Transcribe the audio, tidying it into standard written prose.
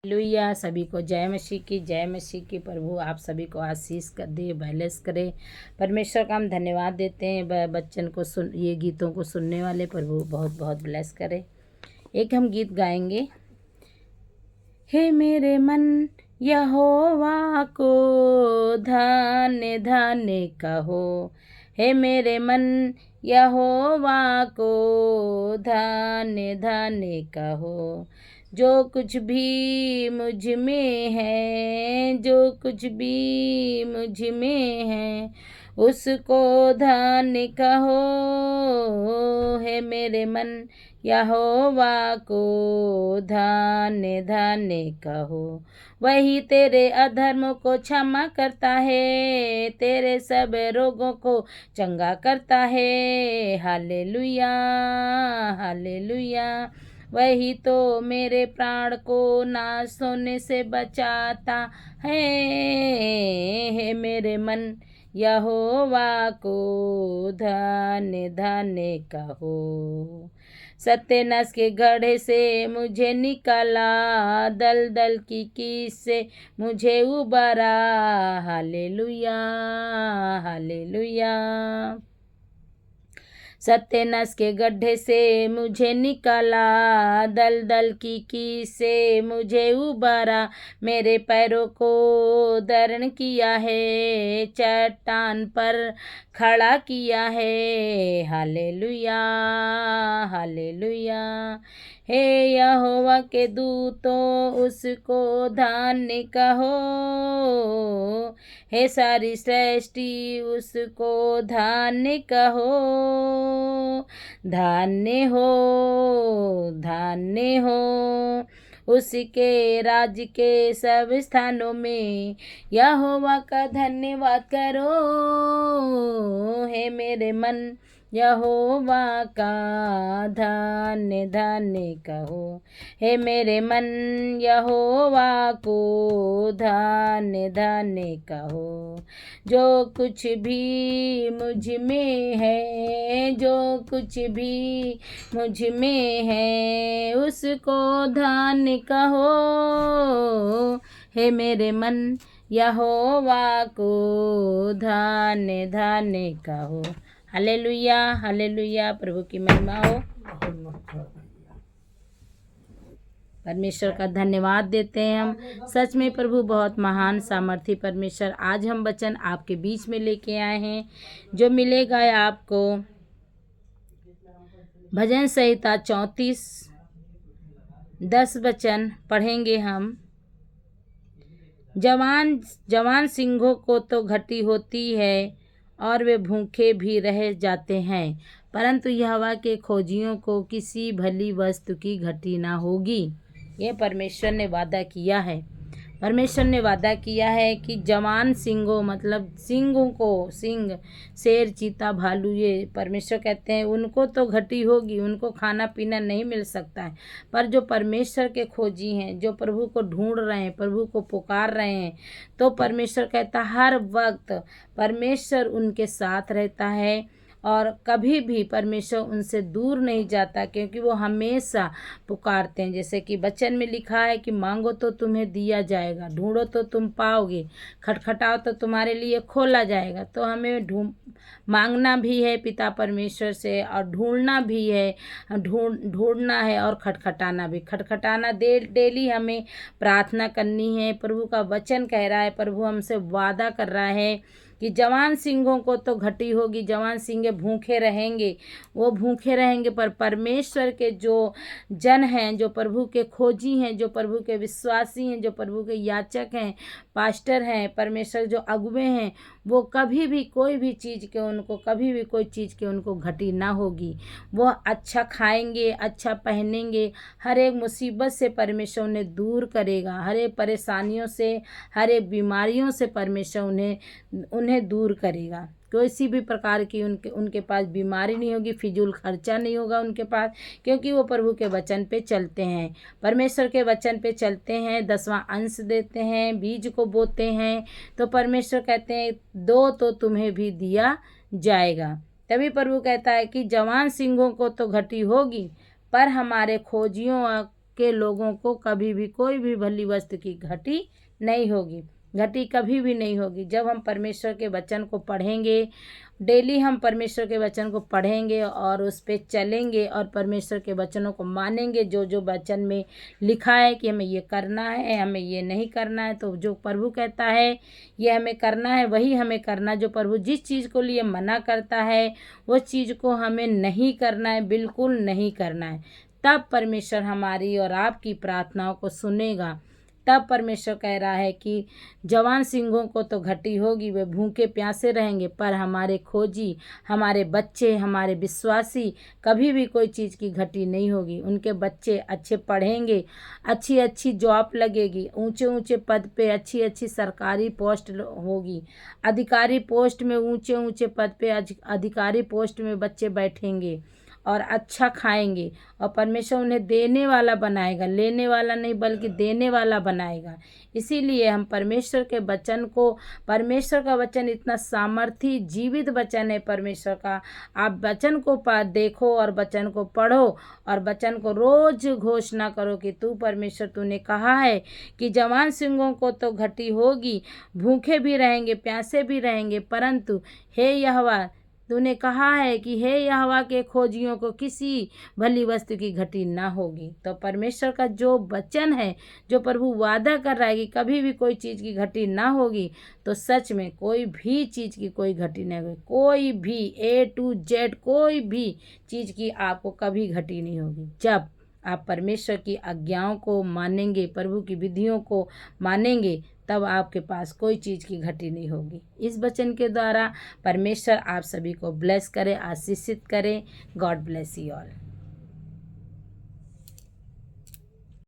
Hallelujah. सभी को जय मसीह की, जय मसीह की। प्रभु आप सभी को आशीष कर दे, बैलेंस करे। परमेश्वर का हम धन्यवाद देते हैं। बच्चन को ये गीतों को सुनने वाले प्रभु बहुत बहुत ब्लेस करे। एक हम गीत गाएंगे। हे मेरे मन यहोवा को धन्य धन्य कहो। हे मेरे मन यहोवा को धन्य धन्य कहो। जो कुछ भी मुझ में है, जो कुछ भी मुझ में है, उसको धन्य कहो। है मेरे मन यहोवा को धन्य धन्य कहो। वही तेरे अधर्मों को क्षमा करता है, तेरे सब रोगों को चंगा करता है। Hallelujah hallelujah. वही तो मेरे प्राण को नाश होने से बचाता है मेरे मन यहोवा को धन्य धन्य कहो। सत्यानाश के गड्ढे से मुझे निकाला, दलदल की कीच से मुझे उबारा। Hallelujah hallelujah. सत्यानाश के गड्ढे से मुझे निकाला, दलदल की कीच से मुझे उबारा। मेरे पैरों को दृढ़ किया है, चट्टान पर खड़ा किया है। Hallelujah hallelujah. हे यहोवा के दूतों उसको धन्य कहो। हे सारी सृष्टि उसको धन्य कहो। धन्य हो धन्य हो उसके राज्य के सब स्थानों में यहोवा का धन्यवाद करो। हे मेरे मन यहोवा का धन्य धन्य कहो। हे मेरे मन यहोवा को धन्य धन्य कहो। जो कुछ भी मुझ में है, जो कुछ भी मुझ में है, उसको धन्य कहो। हे मेरे मन यहोवा को धन्य धन्य कहो। Hallelujah hallelujah. प्रभु की महिमा हो। परमेश्वर का धन्यवाद देते हैं हम। सच में प्रभु बहुत महान सामर्थी परमेश्वर आज हम वचन आपके बीच में लेके आए हैं, जो मिलेगा आपको भजन संहिता 34 10 वचन पढ़ेंगे हम। जवान सिंहों को तो घटी होती है और वे भूखे भी रह जाते हैं, परंतु यहोवा के खोजियों को किसी भली वस्तु की घटी ना होगी। ये परमेश्वर ने वादा किया है। परमेश्वर ने वादा किया है कि जवान सिंहों मतलब सिंहों को, सिंह शेर चीता भालू, ये परमेश्वर कहते हैं उनको तो घटी होगी, उनको खाना पीना नहीं मिल सकता है। पर जो परमेश्वर के खोजी हैं, जो प्रभु को ढूंढ रहे हैं, प्रभु को पुकार रहे हैं, तो परमेश्वर कहता हर वक्त परमेश्वर उनके साथ रहता है और कभी भी परमेश्वर उनसे दूर नहीं जाता, क्योंकि वो हमेशा पुकारते हैं। जैसे कि वचन में लिखा है कि मांगो तो तुम्हें दिया जाएगा, ढूंढो तो तुम पाओगे, खटखटाओ तो तुम्हारे लिए खोला जाएगा। तो हमें मांगना भी है पिता परमेश्वर से और ढूंढना भी है, ढूंढना है और खटखटाना भी। खटखटाना डेली हमें प्रार्थना करनी है। प्रभु का वचन कह रहा है, प्रभु हमसे वादा कर रहा है कि जवान सिंहों को तो घटी होगी, जवान सिंह भूखे रहेंगे, वो भूखे रहेंगे, पर परमेश्वर के जो जन हैं, जो प्रभु के खोजी हैं, जो प्रभु के विश्वासी हैं, जो प्रभु के याचक हैं, पास्टर हैं, परमेश्वर जो अगुवे हैं, वो कभी भी कोई भी चीज़ के उनको कभी भी कोई चीज़ के उनको घटी ना होगी। वो अच्छा खाएंगे, अच्छा पहनेंगे, हर एक मुसीबत से परमेश्वर उन्हें दूर करेगा, हर एक परेशानियों से, हर एक बीमारियों से परमेश्वर उन्हें दूर करेगा। किसी भी प्रकार की उनके पास बीमारी नहीं होगी, फिजूल खर्चा नहीं होगा उनके पास, क्योंकि वो प्रभु के वचन पे चलते हैं, परमेश्वर के वचन पे चलते हैं, 10वां अंश देते हैं, बीज को बोते हैं। तो परमेश्वर कहते हैं दो तो तुम्हें भी दिया जाएगा। तभी प्रभु कहता है कि जवान सिंहों को तो घटी होगी, पर हमारे खोजियों के लोगों को कभी भी कोई भी भली वस्तु की घटी नहीं होगी, घटी कभी भी नहीं होगी। जब हम परमेश्वर के वचन को पढ़ेंगे, डेली हम परमेश्वर के वचन को पढ़ेंगे और उस पे चलेंगे और परमेश्वर के वचनों को मानेंगे, जो जो वचन में लिखा है कि हमें ये करना है, हमें ये नहीं करना है, तो जो प्रभु कहता है ये हमें करना है वही हमें करना है। जो प्रभु जिस चीज़ को लिए मना करता है वो चीज़ को हमें नहीं करना है, बिल्कुल नहीं करना है। तब परमेश्वर हमारी और आपकी प्रार्थनाओं को सुनेगा। तब परमेश्वर कह रहा है कि जवान सिंहों को तो घटी होगी, वे भूखे प्यासे रहेंगे, पर हमारे खोजी, हमारे बच्चे, हमारे विश्वासी कभी भी कोई चीज़ की घटी नहीं होगी। उनके बच्चे अच्छे पढ़ेंगे, अच्छी अच्छी जॉब लगेगी, ऊंचे ऊंचे पद पे अच्छी अच्छी सरकारी पोस्ट होगी, अधिकारी पोस्ट में ऊंचे ऊंचे पद पे अधिकारी पोस्ट में बच्चे बैठेंगे और अच्छा खाएंगे। और परमेश्वर उन्हें देने वाला बनाएगा, लेने वाला नहीं बल्कि देने वाला बनाएगा। इसीलिए हम परमेश्वर के वचन को, परमेश्वर का वचन इतना सामर्थी जीवित वचन है परमेश्वर का। आप वचन को देखो और वचन को पढ़ो और वचन को रोज घोषणा करो कि तू परमेश्वर, तूने कहा है कि जवान सिंहों को तो घटी होगी, भूखे भी रहेंगे, प्यासे भी रहेंगे, परंतु हे यहोवा, तूने कहा है कि हे यहोवा के खोजियों को किसी भली वस्तु की घटी ना होगी। तो परमेश्वर का जो वचन है, जो प्रभु वादा कर रहा है कि कभी भी कोई चीज़ की घटी ना होगी, तो सच में कोई भी चीज़ की कोई घटी नहीं होगी। कोई भी A to Z कोई भी चीज़ की आपको कभी घटी नहीं होगी। जब आप परमेश्वर की आज्ञाओं को मानेंगे, प्रभु की विधियों को मानेंगे, तब आपके पास कोई चीज़ की घटी नहीं होगी। इस वचन के द्वारा परमेश्वर आप सभी को ब्लेस करे, आशीषित करे। God bless you all.